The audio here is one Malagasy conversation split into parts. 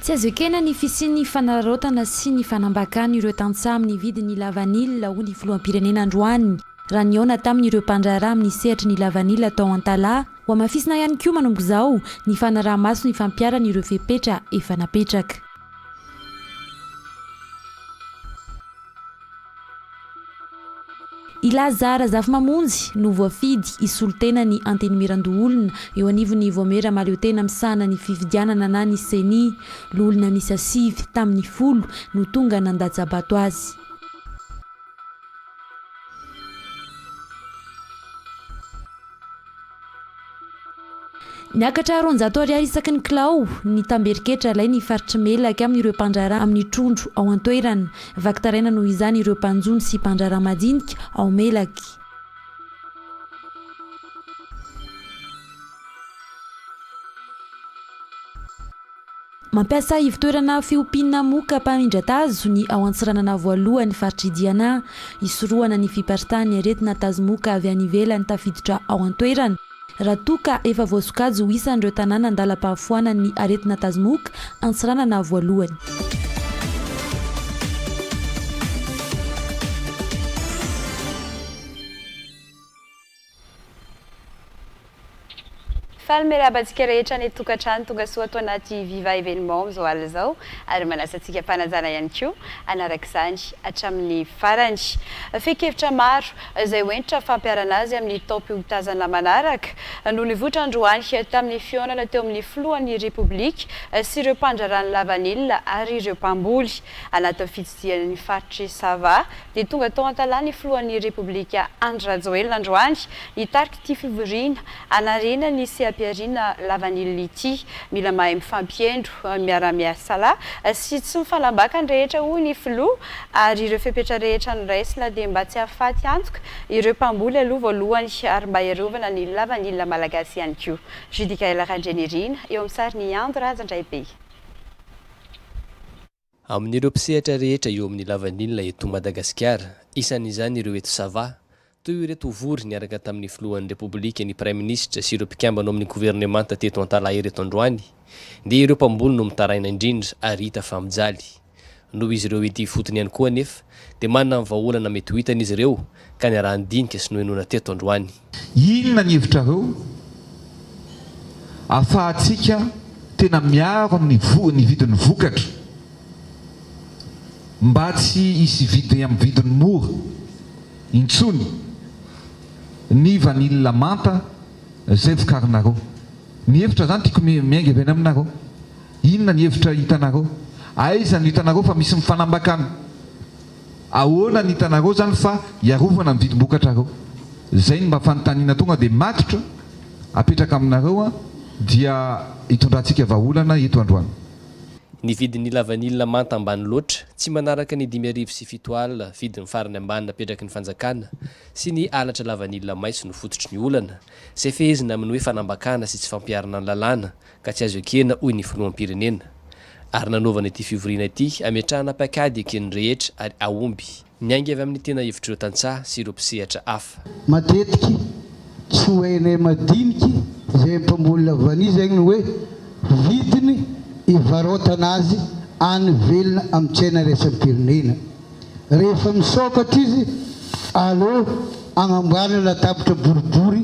tsy azo ekena ny fisian'ny fanarotana sy ny fanambakana ireo tantsaha amin'ny vidiny lavanila ho ny filoham-pirenena androany raha niona tamin'ireo mpandraharaha amin'ny sehatra ny lavanila tao an-talahy ho amafisina ihany koa manomboka izao ny fanaraha-maso ny fampiarana ireo fepetra efa napetraka. Ilazara Zafimamonjy no voafidy isolo tena ny antenimiran-doolona eo anivon'ny voamera maleo tena misahana ny fifidianana na ny seni lolona misy asivy tamin'ny folo no tonga nandajabato azy. Niakatra 200 ariary isaky ny kilao ny tamberiketra ilay ny faritry melaka amin'ireo mpandraharaha amin'ny trondro ao an-toerana vakitaraina noho izany ireo mpanjony sy mpandraharaha madinika ao melaky. Mampiasa ivitoerana fiompiana moka mpamindra-tazo ny ao an-tsiranana voalohany faritry Diana isorohana ny fiparitany aretina tazomoka avy any ivelany tafiditra ao an-toerana. Raha toka efa voasokajy ho isan'ireo tanàna andalam-pahafoanan'ny aretina tazomoka an-tsiranana voalohany. Falmerabantsika rehetra ny tokantrano tonga soa ato anaty Viva événement amin'izao alina izao ary manasa antsika mpanajana ihany koa anaraka izany hatramin'ny farany. Fehi-kevitra maro izay hoenitra fampiarana azy amin'ny taom-piotazana manaraka no nivoatra androany tamin'ny fihaonana teo amin'ny filohan'ny Repoblika sy ireo mpandraharaha lavanila ary ireo mpamboly anaty fitsidihan'ny faritry Sava dia tonga tao an-talahy ny filohan'ny Repoblika Andry Rajoelina androany hitarika ity fivoriana anarena ny piarina lavanila ity mila mahay mifampiendro miara-miasa lahy sy tsy mifanambakany rehetra hoy ny filoha ary ireo fepetra rehetra noraisina dia mba tsy hahafaty antoka ireo mpamboly aloha voalohany ary mba iarovana ny lavanila malagasy ihany koa. Judikaela Randrenirina eo amin'ny sary ny Ando Razandraibe. Amin'ireo mpisehatra rehetra eo amin'ny lavanila eto Madagasikara isan'izany ireo eto Sava toy ireto vory niaraka tamin'ny filohan'ny Repoblika ny Prime Ministre sy ireo mpikambana amin'ny gouvernemanta teto an-talahy ereto androany dia ireo mpamboly no mitaraina indrindra ary hita fa mijaly noho izy ireo ety fotony ihany koa anefa dia manana ny vahaolana mety ho hitan'izy ireo ka ny arahan-dinika sy nohenoana teto androany. Inona ny hevitra reo ahafahantsika tena miaro amin'ny vidin'ny vokatra mba tsy hisy vidy amin'ny vidin'ny mora intsony ny vanila manta zay vokarinareo. Ny hevitra zany tiako miainga avy any aminareo. Inona ny hevitra hitanareo? Aiza ny hitanareo fa misy mifanambakana? Ahoana ny hitanareo zany fa iarovana ny vidim-bokatrareo? Zay ny mba fanontaniana tonga dia matotra apetraka aminareo dia hitondrantsika vahaolana eto androany. Ny vidin'ny lavanila manta ambany loatra tsy manaraka ny 5,7 alina vidin'ny farany ambany napetraky ny fanjakana sy ny alatra lavanila maitso no fototry ny olana izay fehezina amin'ny hoe fanambakana sy tsy fampiarana ny lalàna ka tsy azo ekena hoy ny filoham-pirenena ary nanaovana ity fivoriana ity ametrahana pakady ekeny rehetra ary aomby niainga avy amin'ny tena hevitr'ireo tantsaha sy ireo mpisehatra hafa. Matetiky tsy hoenay madiniky izay mpamboly lavani zegny hoe vidiny ivarotana azy any velona amin'ny tsena raisam-pirenena. Rehefa misokatra izy aleo agnamboarana latabatra boribory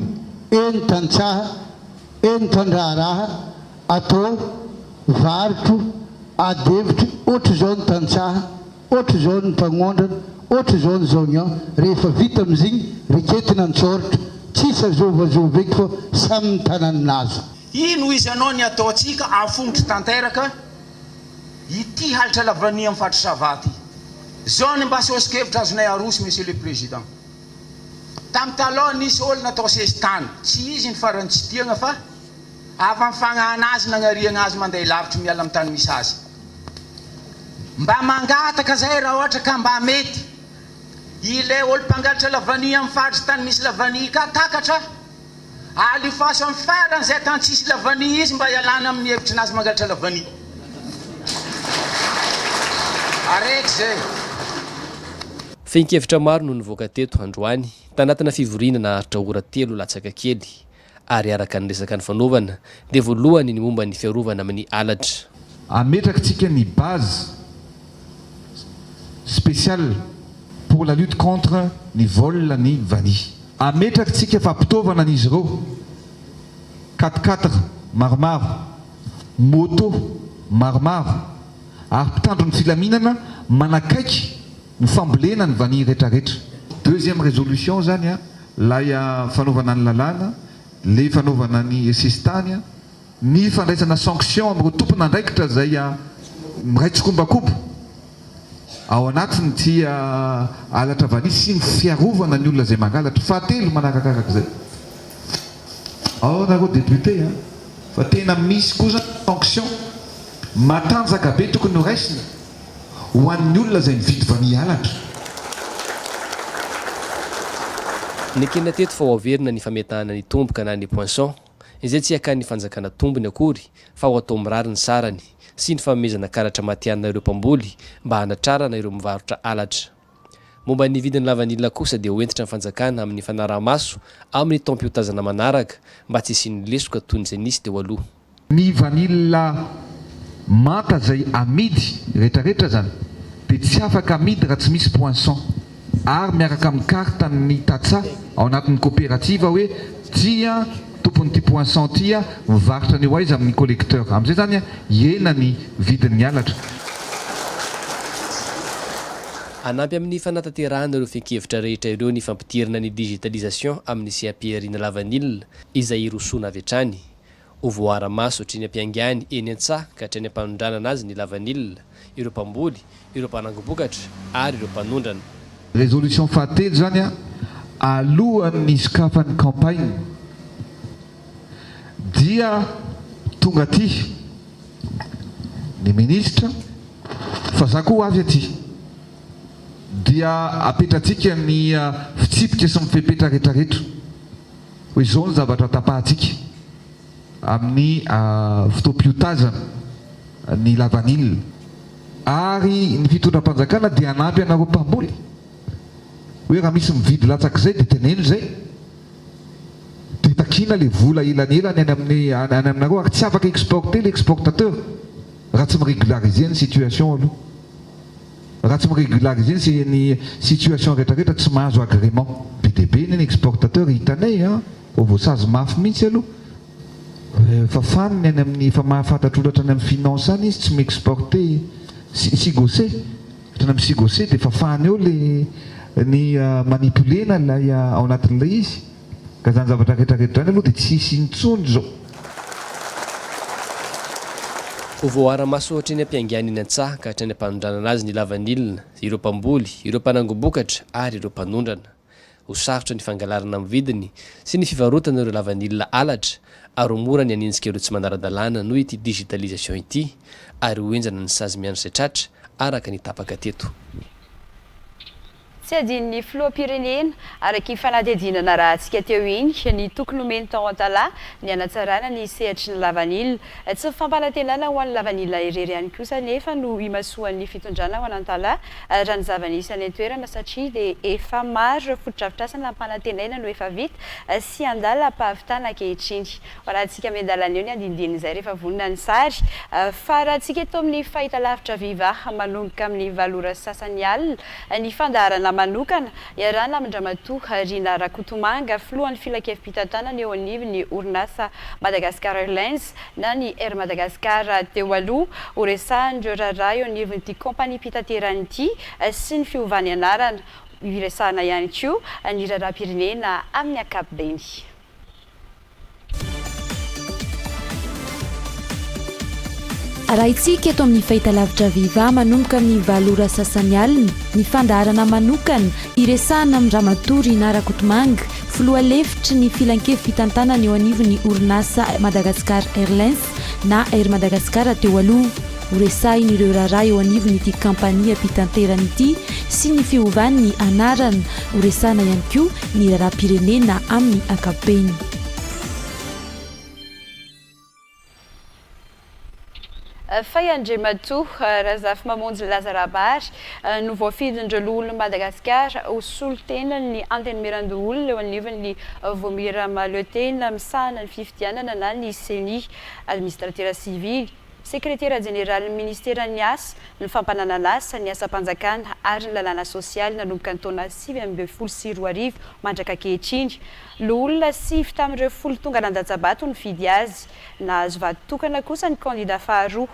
eny tantsaha eny mpandraharaha atao varotro adevitra ohatra izao ny tantsaha ohatra izao ny mpagnondrana ohatra izao ny zaonian. Rehefa vita amin'izigny riketina antsoratra tsisy azovazova eky fa samy ny tananinazy. Ino izy anao ny ataontsika afongotry tanteraka ity halitra lavani amin'ny faritry Sava ty. Zao ny mba sosokevitra azonay arosy monsieur le président. Tamin'ny taloha nisy olona atao sesitany tsy izy ny farany tsy tiagna fa avy amin'ny fagnahana azy nagnariagna azy mandeha lavitra miala amin'ny tany misy azy. Mba mangataka zay raha ohatra ka mba mety ilay olo mpangalatra lavani amin'ny faritry tany misy lavani ka takatra alifaso amin'ny farany zay tany tsisy lavani izy mba ialana amin'ny hevitra nazy mangalatra lavani. Araiky zay. Fehi-kevitra maro no nivoaka teto androany tanatina fivoriana naharitra ora 3 latsaka kely ary araka ny resaka ny fanaovana dia voalohany ny momba ny fiarovana amin'ny alatra. ametrakatsika ny base spéciale pour la lutte contre ny vol ny vanille. Ametrakatsika fampitaovana an'izy ireo 4x4 maromaro, moto maromaro, ary mpitandro ny filaminana manakaiky ny fambolena ny vanille rehetrarehetra. Deuxième résolution zany a lay fanaovana ny lalàna, le fanaovana ny sestany, ny fandraisana sanction amin'ireo tompona andraikitra zay miraitsokombakobo ao anatiny ty alatra vanille sy ny fiarovana ny olona zay mangalatra. Fahatelo manarakarak'izay. Ao nareo député fa tena misy kosa sanction matanjaka be tokony ho raisina ho an'ny olona zay mividy vanille alatra. Ny kena teto fa ho averina ny fametahana ny tomboka na ny poisson izay tsy hakany fanjakana tombony akory fa ho atao mirary ny sarany sy ny famezana karatra matianina ireo mpamboly mba hanatrarana ireo mivarotra alatra. Momba ny vidiny lavanila kosa dia hoentitra ny fanjakana amin'ny fanarahamaso amin'ny taom-piotazana manaraka mba tsy isian'ny lesoka toy izay nisy teo aloha. Ny vanille manta zay amidy rehetrarehetra zany dia tsy afaka amidy raha tsy misy poisson, ary miaraka amin'ny carte ny tatsa ao anatin'ny coopérative hoe tia tompon'ity poisson ty mivarotra ny hoaiza amin'ny collecteur. Amin'izay zany hiena ny vidin'ny alatra. Anampy amin'ny fanatanterahana ireo fenkevitra rehetra ireo ny fampitirana ny digitalisation amin'ny CAPR-na lavanille izay irosoana avy hatrany. Ho voara-maso hatreny ampiangany eny an-tsaha ka hatreny ampanondrana anazy ny lavanille, ireo mpamboly, ireo mpanangobokatra ary ireo mpanondrana. Résolution fahatelo zany alohan'ny sokafan'ny campagne dia tonga aty ny ministra fa za koa avy aty dia apetratsika ny fitsipika sy mifepetra rehetrarehetra hoe zao ny zavatra tapahantsika amin'ny fotoam-piotazana ny lavanille, ary ny fitondram-panjakana dia anampy anareo mpamboly hoe raha misy mividy latsak'izay dia teneno zay dia takina le vola elanelany any aminareo ary tsy afaka exporter l'exportateur raha tsy mirégulariser ny situation aloha. Raha tsy mirégulariser ny situation rehetrarehetra tsy mahazo agrément be dia be ny exportateur hitanay voasazy mafy mihitsy aloha fa faniny any amin'ny efa mahafantatr' olatra any amin'ny finance any izy tsy miexporter sigosé tana amin'ny sigosé dia fa fany eo ny manipulena lay ao anatin'ilay izy ka zany zavatra rehetrarehetra zany aloha dia tsisy intsony zao. Ho voara-maso hatreny ampiangany eny an-tsaha ka hatreny ampanondrana anazy ny lavanille, ireo mpamboly, ireo mpanangobokatra ary ireo mpanondrana. Ho sarotra ny fangalarana amin'ny vidiny sy ny fivarotana ireo lavanille alatra ary mora ny anintsika ireo tsy manara-dalàna noho ity digitalisation ity ary hoenjana ny sazy mianatra tratra araka ny tapaka teto. Tsy adin'ny filoham-pirenena araky fanadihadinana raha antsika teo iny ny tokony omeny tao an-talà ny hanatsarana ny sehatry ny lavanille. Tsy fampanantenana ho an'ny lavanille irery ihany kosa nefa no imasoan'ny fitondrana ho an'an-talà raha ny zava-nisy any an-toerana satria dia efa maro fotodrafitrasana ampanantenana no efa vita sy andala ampahavitana ankehitriny. Ho rahantsika miandalana eo ny andinidin'izay rehefa vonona ny sary fa raha antsika eto amin'ny fahitalavitra viva manomboka amin'ny valora sasany alina ny fandaharana manokana iarahana amindramatoa Rina Rakotomanga filohan'ny filakevim-pitantanana eo anivon'ny orinasa Madagascar Airlines na ny Air Madagascar teo aloha ho resahan'ireo raharaha eo anivon'ity kompania mpitanterana ity sy ny fiovany anarana iresahana ihany koa ny raharaham-pirenena amin'ny ankapobeny. Raha itsika eto amin'ny fahitalavitra viva manomboka amin'ny valora sasany alina ny fandaharana manokana iresahana amin'ny ramatoa Rina Rakotomanga filoha lefitry ny filankevim-pitantanana eo anivon'ny orinasa Madagascar Airlines na Air Madagascar teo aloha ho resahin'ireo raharaha eo anivon'ity kampania mpitanterana ity sy ny fiovany ny anarana ho resahana ihany koa ny raharaham-pirenena amin'ny ankapobeny. Faiandriamatoa Razafy Mamonjy Lazarabary no voafidin'ireo loholona Madagascar ho solo-tena ny antenumerando olona eo anivon'ny voamirama leo tena misahana ny fifidianana na ny CENI administrateur civil sekretera jeneraly ministera ny asa ny fampanananasa ny asa-panjakana ary ny lalàna sosialy nanomboka ny taona 2024 mandraka kehitriny lo olona 7 tamin'ireo 10 tonga nandatsabato ny fidy azy nahazo vatotokana kosa ny kandida faharoa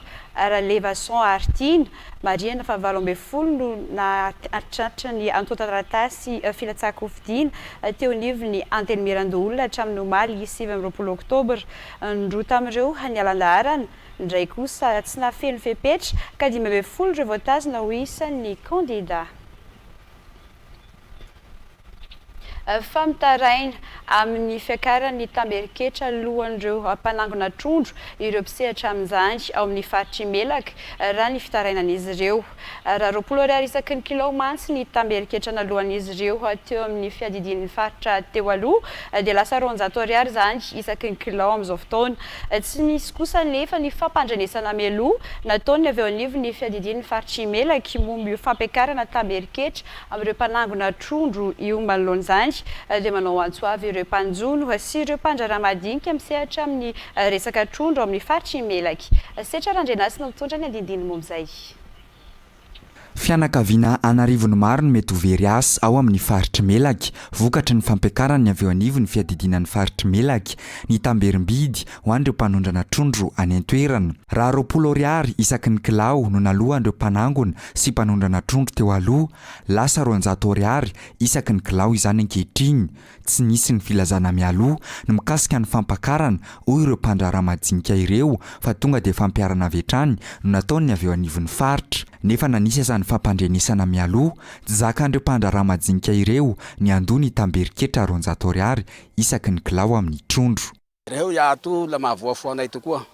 Levason Artina Mariana fa 20 no nahatratra ny antotaratasy filatsako fidina teo nivony antelimiran'olona olona hatramin'ny omaly 7 oktobra ndroa tamin'ireo hanialan-daharana ndray kosa tsy nafeno fepetra ka 10 ireo voatazona ho isan'ny kandida. Famitaraina amin'ny fiakaran'ny Tamberketra lohan'ireo mpanangona trondro ireo mpisehatra amin'izany ao amin'ny faritry Melaka raha ny fitarainan'izy ireo. Raha 20 ariary isaky ny kilao mantsy ny Tamberketra nalohan'izy ireo teo amin'ny fiadidian'ny faritra teo aloha dia lasa 200 ariary zany isaky ny kilao amin'izao fotoana. Tsy misy kosa nefa ny fampandrenesana mialoha nataony avy eo anivon'ny fiadidian'ny faritry Melaka momba io fampiakarana Tamberketra amin'ireo mpanangona trondro io manoloana izany dia manao antsoavy ireo mpanjono sy ireo mpandraraha madinika misehatra amin'ny resaka trondro amin'ny faritry Melaka. Setra Randrenasina mitondra ny andindiny momba izay. Fianakaviana anarivony maro no mety ho very asa ao amin'ny faritry Melaka vokatry ny fampiakarany avy eo anivon'ny fiadidinan'ny faritry Melaka ny tamberim-bidy ho an'ireo mpanondrana trondro any an-toerana. Raha 20 ariary isaky ny kilao no nalohan'ireo mpanangona sy mpanondrana trondro teo aloha, lasa 200 ariary isaky ny kilao izany ankehitriny. Tsy nisy ny filazana mialoha no mikasika ny fampakarana hoy ireo mpandraraha madinika ireo fa tonga dia fampiarana avy hatrany no nataony avy eo anivon'ny faritra. Nefa nanisy izany fampandrenesana mialoha, zakan'ireo mpandraraha madinika ireo ny andony Tamberketra 200 ariary isaky ny kilao amin'ny trondro. Reo yato la mahavoafoanay tokoa.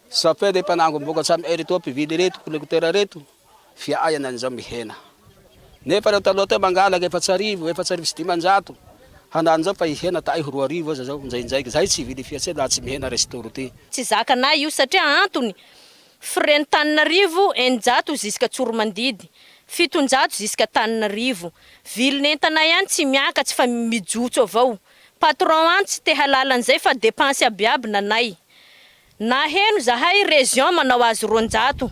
Sapede panango mboka samy ereto mpividy reto kolekotera reto fia ayana an'izao mihena. Nefa reo taloha teo mangalaky 4 sy 500 handan'izao fa ihena ta'i 2 arivo aza zao ndraindraiky zay tsy vidy fiatsy laha tsy mihena restauro ty. Tsy zakanay io satria antony fren Tananarivo 100 jusqu'à Tsoromandidy 700 jusqu'à Tananarivo. Vilonentanay ihany tsy miaka tsy fa mijotso avao. Patron any tsy te halala an'izay fa dépense abiaby nanay. Na heno zahay région manao azy 200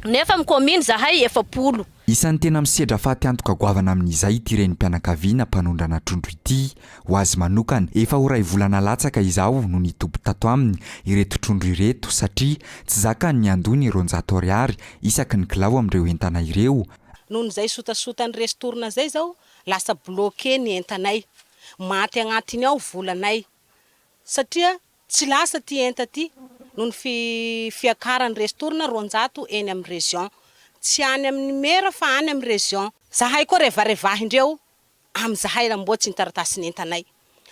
nefa amin'ny commune zahay 70. Isan'ny tena misedra fahatantoka goavana amin'izay ity renim-pianakaviana mpanondrana trondro ity. Ho azy manokana efa ho ray volana latsaka izao no nitoby tato aminy ireto trondro ireto satria tsy zakany ny andony 200 ariary isaky ny kilao amin'ireo entana ireo. Nohon' izay sotasotany restourna zay zao lasa bloqué ny entanay. Maty agnatiny ao volanay satria tsy lasa ty enta ty nohon fiakarany restourna 200 eny amin'ny région. Tsy any amin'ny mera fa any amin'ny région. Zahay koa revarevahindreo amin'zahay raha mboa tsy nitaratasiny entanay.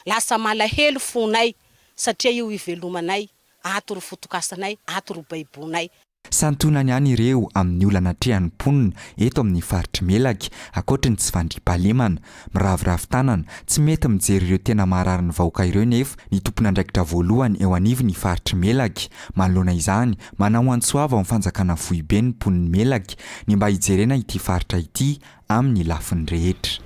Lasa malahelo fonay satria io ivelomanay, ato ro fotokasanay, ato ro baibonay. Santonany ihany ireo amin'ny olana trehan'ny mponina eto amin'ny faritry Melaka akoatra ny tsy fandriam-pahalemana miravoravo tanana tsy mety mijery ireo tena maharary ny vahoaka ireo nefa ny tompon'andraikitra voalohany eo anivon'ny faritry Melaka. Manoloana izany manao antsoava amin'ny fanjakana foibe ny mponiny Melaka ny mba hijerena ity faritra ity amin'ny lafiny rehetra.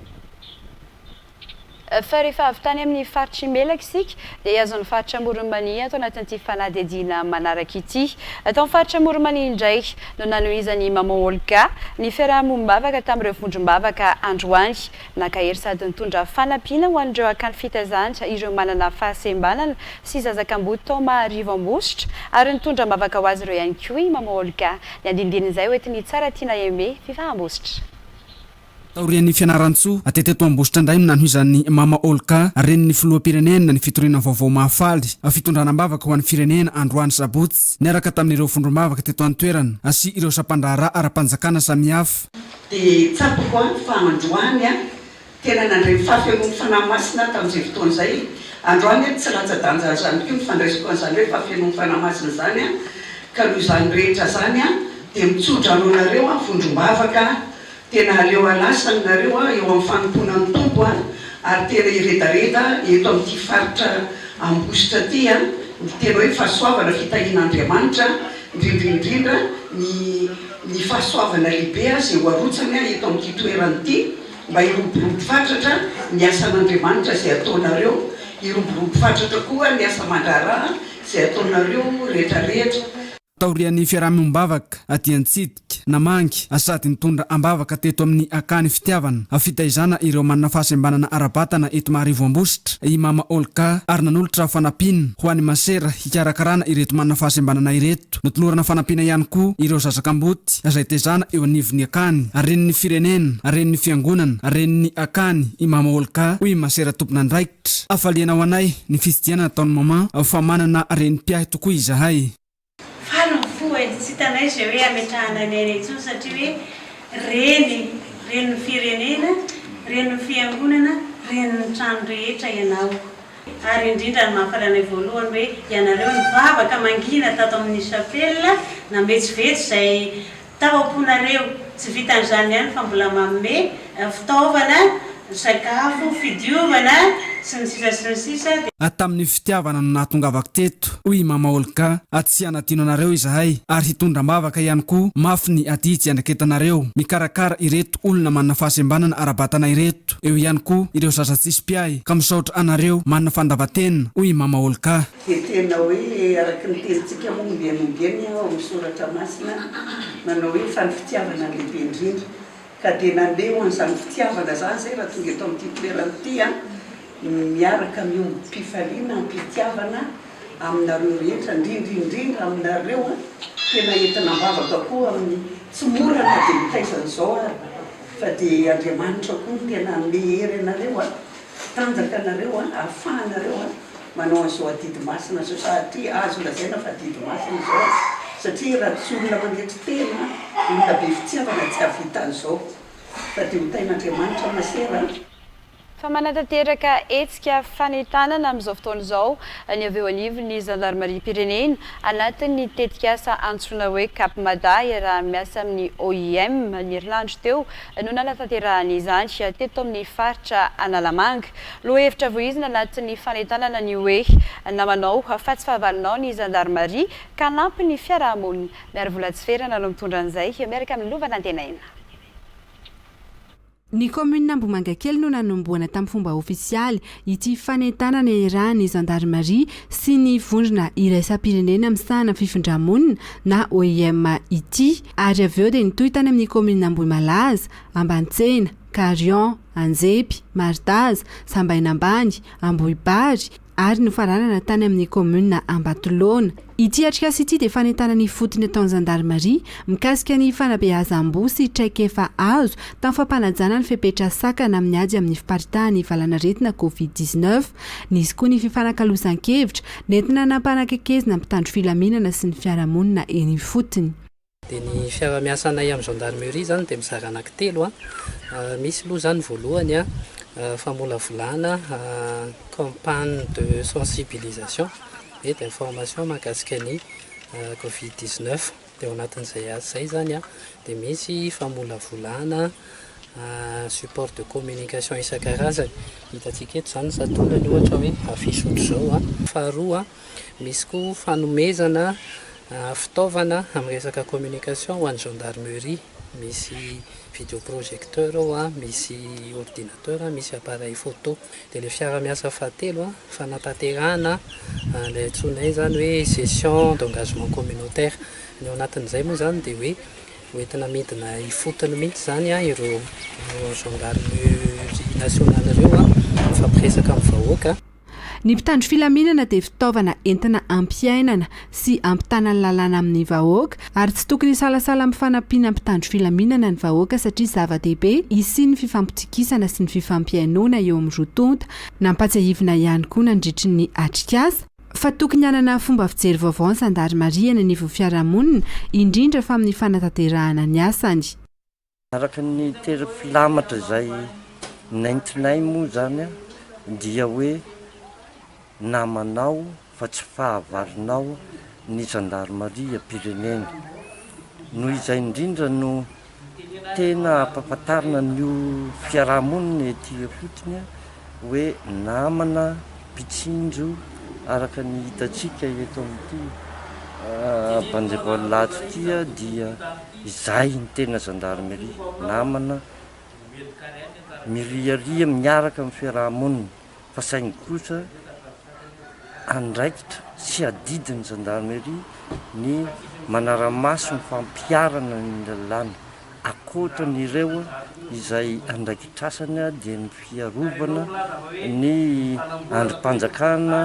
Fa rehefa avy tany amin'ny faritry Melaka isika dia azon'ny faritra Moronmania atao anatin'ity fanadihadiana manaraka ity. Atao amin'ny faritra Moronmania indray no nanohizan'ny Maman Olga ny fiarahamonim-bavaka tamin'ireo vondrom-bavaka androany. Nakahery sady nitondra fanampiana ho an'ireo akany fitazantra ireo manana fahasembanana sy zazakambody taoma Rivambositra ary nitondra mavaka ho azy ireo ihany koa i Maman Olga. Ny andindinin'izay hoentiny tsara tiana eme Vivambositra. Taorian'ny fianaran-tsoa ateteto Ambositra indray nanohizan'ny Mama Olga ren'ny filoham-pirenena ny fitoriana vaovao mahafaly fitondranam-bavaka ho an'ny firenena androany sabotsy niaraka tamin'ireo vondrom-bavaka teto an-toerana sy ireo sampandraharaha ara-panjakana samihafa. Dia tsapoko fa androany tena nandray fahafenoan'ny fanahy masina tamin'izay fotoana izay. Androany tsy latsa-danja zany koa mifandraisiko an'izany hoe fahafenoan'ny fanahy masina zany ka noho izany rehetra zany dia mitsotra anareo vondrom-bavaka tena aleo alasany nareo eo amin'ny fanompoana ny tompo ary tena iredareda eto amin'ity faritra Ambositra ty tena hoe fahasoavana fitahian'Andriamanitra indrindrindrindra ny fahasoavana lehibe izay ho arotsany eto amin'ity toerana ity mba hiroborobo fatratra ny asan'Andriamanitra izay ataonareo, hiroborobo fatratra koa ny asa mandraharaha izay ataonareo rehetrarehetra. taorian'ny fiarahamombavaka atiantsidika namangy sady nitondra ambavaka teto amin'ny akany fitiavana fitaizana ireo manana fahasembanana arabatana eto Maharivo Ambositra i mama Olka ary nanolotra fanampiana ho an'ny masera hikarakarana ireto manana fahasembanana ireto notolorana fanampiana ihany koa ireo zazakamboty izay tezana eo anivon'ny akany ren'ny firenena ren'ny fiangonana ren'ny akany i mama Olka hoy masera tompona andraikitra afaliana ho anay ny fitsidiana nataon'ny mama fa manana renim-piahy tokoa izahay tsy tanay zay hoe ametrahana ny etsy satria hoe reny firenena reny fiangonana reny trano rehetra ianao ary indrindra ny mahafaranay voalohany hoe ianareo nivavaka mangina tato amin'ny chapelle na metsivetsy zay tavaponareo tsy vitan'izany ihany fa mbola manome fitaovana sakafo fidiovana sy ny sisa tamin'ny fitiavana no nahatongavako teto hoy mama Olka tsy anadino anareo izahay ary hitondram-bavaka ihany koa mafy ny atitsy andraketanareo mikarakara ireto olona manana fahasembanana arabatana ireto eo ihany koa ireo zazatsisy mpiay ka misaotra anareo manana fandavatena hoy mama Olka tena hoe araky ny tenintsika mombianombiany ao amin'ny soratra masina manao hoe fanfitiavana lehibe indrindra ka dia nandeha ho an'izany fitiavana zany zay raha tonga eto amin'ity toerana ity miaraka miomby mpifaliana mpitiavana aminareo rehetra indrindra aminareo tena entina mbavaka koa amin'ny tsy morana dia mitaizana izao ary fa dia Andriamanitra koa tena mehery anareo tanjaka anareo ahafahanareo manao an'izao adidy masina zao satria azo lazaina fa adidy masina izao satria raha tsy olona mandretry tena olona be fitiavana tsy havita an'izao fa dia hotain'Andriamanitra masera fa manatanteraka etsika fanentanana amin'izao fotoana izao ny avy eo anivon'ny gendarmerie Pyrénées anatin'ny tetikasa antsoina hoe Cap Maday raha miasa amin'ny OIM ny herinandro teo no nanatanterahana izany teto amin'ny faritra Analamanga lohahevitra voizina anatin'ny fanentanana ny hoe namanao fatsy fahavalonao ny gendarmerie ka nampy ny fiarahamonina miary volatsiferana no mitondra an'izay miaraka amin'ny lovana antena ina. Ny commune Mboimangakely no nanomboana tamin'ny fomba ofisialy ity fanentanana iarahan'ny gendarmerie sy ny vondrona iraisam-pirenena amin'ny sahana fifindramonina na OIM ity ary avy eo dia nitohy tany amin'ny commune Mboimalaza, Ambantsena, Karion, Anjepy, Martaza, Sambainambany, Ambohibary ary nofaranana tany amin'ny commune Ambatolaona. Ity atrikasa ity dia fanentanany fotony ataon'ny gendarmerie mikasika ny fanabeazam-bo sy traikefa azo tamin'ny fampanajana ny fepetra-sakana amin'ny ady amin'ny fiparitahan'ny valanaretina COVID-19 nisy koa ny fifanakalosan-kevitra nentina nampanakakezina mpitandro filaminana sy ny fiarahamonina eny fotony. Dia ny fiara-miasanay amin'ny gendarmerie zany dia mizara anankitelo misy aloha zany voalohany famolavolana campagne de sensibilisation et d'information mahakasika ny COVID-19 dia ao anatin'izay azy zay zany dia misy famolavolana support de communication isan-karazany hitantsika eto zany satonany ohatra hoe afisotro zao faharoa misy koa fanomezana fitaovana amin'ny resaka communication ho an'ny gendarmerie misy vidéoprojecteur misy ordinateur misy appareil photo dia le fiara-miasa fahatelo fanatanterahana le antsonay zany hoe session d'engagement communautaire ny ao anatin'izay moa zany dia hoe hoentina midina ifotony mihitsy zany ireo gendarmerie nationale ireo mifampiresaka amin'ny vahoaka. Ny mpitandro filaminana dia fitaovana entina ampiainana sy ampitana ny lalàna amin'ny vahoaka ary tsy tokony salasala amin'ny fanampiana mpitandro filaminana ny vahoaka satria zava-dehibe isy ny fifampitikisana sy ny fifampiainoana eo amin'ny rotonta nampatsiahivina ihany koa nandritry ny atrikasa fa tokony hanana fomba fijery vaovao ny gendarmerie ny anivon'ny fiarahamonina indrindra fa amin'ny fanatanterahana ny asany. Araka ny teri-pilamatra izay naintinay moa zany dia hoe namanao fa tsy fahavalinao ny gendarmerie Pyrénées noho izay indrindra no tena ampahafantarina ny fiarahamonina ety fotony hoe namana mpitsindro araka ny hitantsika eto amin'ity mpanjavalatsy ity dia izay ny tena gendarmerie namana miriaria miaraka amin'ny fiarahamonina fa saingy kosa andraikitra sy adidiny gendarmerie ny manaramaso ny fampiarana ny lalàna akoatran'ireo izay andraikitrasany dia ny fiarovana ny androm-panjakana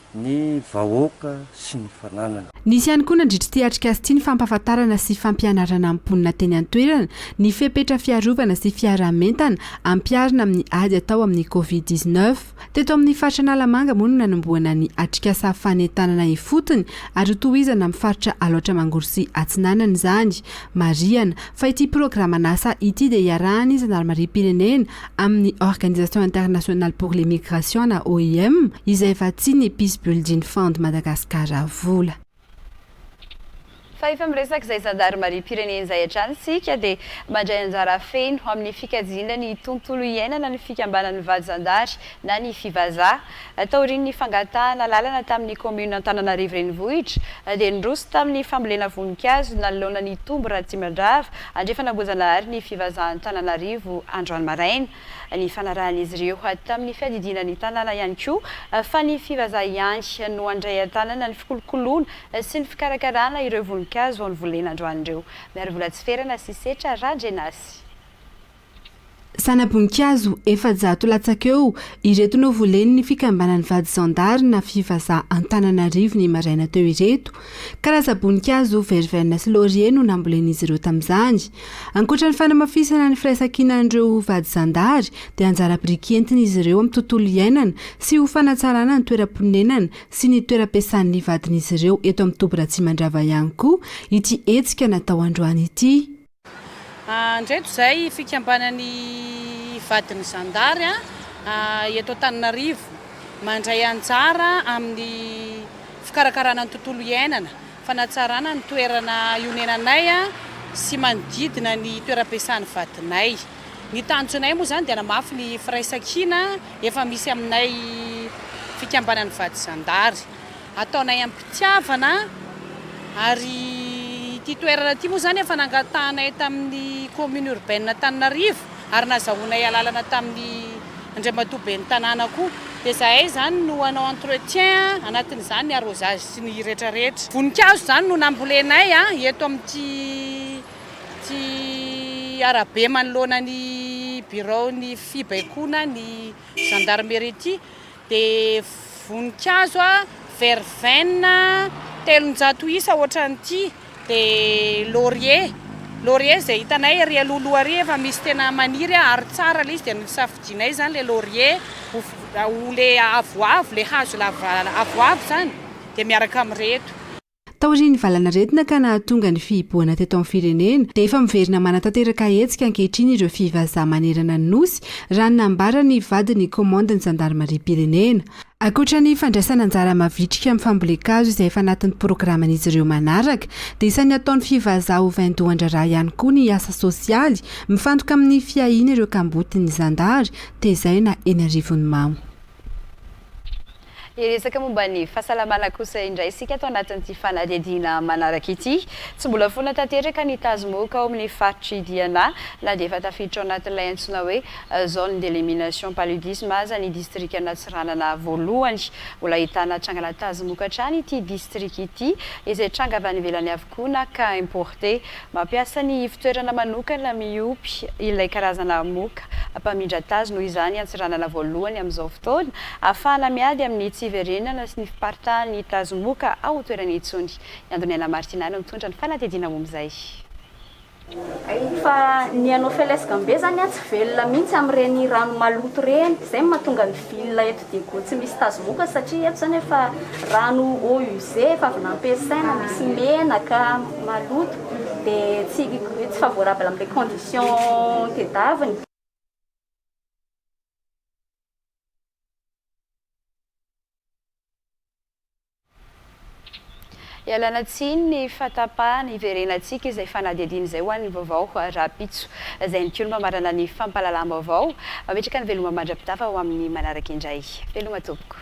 ny vahoaka sy ny fananana. Nisy ihany koa nandritra ty atrika azy ity ny fampahafantarana sy fampianarana amponina teny an-toerana ny fepetra fiarovana sy fiaramentana ampiarina amin'ny ady atao amin'ny COVID-19. Teto amin'ny faritra Analamanga moa no nanomboana ny atrikasa fanentanana ifotony ary tohizana amin'ny faritra Alaotra Mangoro sy Atsinanana izany. Mariana fa ity programa nasa ity dia iarahany Gendarmerie-pirenena amin'ny Organisation Internationale pour l'Immigration na OIM izay efa tsy ny Peace Building Fund Madagasikara vola. Fa efa miresaka izay Gendarmerie-pirenena izay hatrany sika dia mandray anjara feno amin'ny fikajiana ny tontolo iainana ny fikambanan'ny vady zandary na ny fivazaha. Taoriny ny fangatahana lalana tamin'ny commune Antananarivo renivohitra dia nirosy tamin'ny fambolena voninkazo nanoloana ny tombo Ratsimandrava andrefa namboazana ary ny fivazaha Antananarivo androany maraina. Ny fanarahan'izy ireo tamin'ny fiadidiana ny tanàna ihany koa fa ny fivazaha ihany no andray an-tanana ny fikolokoloana sy ny fikarakarana ireo voninkazo ao ny volena androan'ireo. Miary vola tsy ferana sy setra Randrenasy. Sana-boninkazo efa 100 latsakeo ireto no volen'ny fikambanan'ny vady zandary na fivazaha Antananarivo ny maraina teo ireto. Karaza-boninkazo veriverina sy laurier no nambolen'izy ireo tamin'izany. Ankoatra ny fanamafisana ny firaisan-kinan'ireo vady zandary dia anjara biriky entin'izy ireo amin'ny tontolo iainana sy ho fanatsarana ny toeram-ponenana sy ny toeram-piasan'ny vadin'izy ireo eto amin'ny tobo Ratsimandrava ihany koa ity hetsika natao androany ity. Ndreto zay fikambanan'ny vadin'ny zandary eto Antananarivo mandray anjara amin'ny fikarakarana ny tontolo iainana, fanatsarana ny toerana ionenanay sy manodidina ny toeram-piasan'ny vadinay. Ny tanjonay moa zany dia namafy ny firaisan-kina efa misy aminay fikambanan'ny vady zandary. Ataonay ampitiavana ary ity toerana ity moa zany efa nangatanay tamin'ny commune urbaine Antananarivo ary nazahoanay alalana tamin'ny Andriamatoben'ny tanàna koa. Dia zahay zany no hanao entretien anatin'izany ny arrosage sy ny rehetrarehetra. Voninkazo zany no nambolenay eto amin'ity arabe manoloana ny bureau ny fibaikona ny gendarmerie ity dia voninkazo verveine 300 isa ohatran'ity. Dia laurier zay hitanay ery alohaloha ary efa misy tena maniry ary tsara le izy dia nisafidinay zany le laurier ho le avoavo le hazo avoavo zany dia miaraka amin'reto. Taoriny valana retina ka nahatonga ny fihiboana teto amin'ny firenena dia efa miverina manatanteraka hetsika ankehitriny ireo fivazaha manerana ny nosy raha nambara ny vadiny komandany Gendarmerie-pirenena. Ankoatra ny fandraisana anjara mavitrika amin'ny fambolekazo izay efa anatin'ny programan'izy ireo manaraka dia isan'ny ataon'ny fivazaha ho vaindohan-draharaha ihany koa ny asa sosialy mifantoka amin'ny fiahiana ireo kambotiny zandary tezaina eny Arivonimamo. Iresaka momba ny fahasalamana kosa indray isika atao anatin'ity fanadihadiana manaraka ity. Tsy mbola foana tanteraka ny tazomoka ao amin'ny faritry Diana na dia efa tafiditra ao anatin'ilay antsoina hoe zone d'élimination paludisme aza ny district Natsiranana voalohany. Mbola ahitana trangana tazomoka hatrany ity district ity izay tranga avy any ivelany avokoa na ka importé. Mampiasa ny fitoerana manokana miompy ilay karazana moka mpamindra tazo noho izany Antsiranana voalohany amin'izao fotoana ahafahana miady amin'ny verenana sy ny fiparitahan'ny tazomoka ao toerana itsony. Andoniana Martinana mitondra ny fanadihadiana mom'izay. Fa ny anao felesaka be zany tsy velona mihitsy amin'ireny rano maloto reny izay mahatonga ny vilona eto dia koa tsy misy tazomoka satria eto zany efa rano eau usée efa avy nampiasaina misy menaka maloto dia tsy favorable amin'ilay condition tediaviny. Ialana tsiny ny fatapahana iverenantsika izay fanadihadiana izay ho an'ny vaovao rapitso izay ny kilo mamarana ny fampalalam-baovao mametraka ny veloma mandra-pitafa ho amin'ny manaraka indray. Veloma tompoko.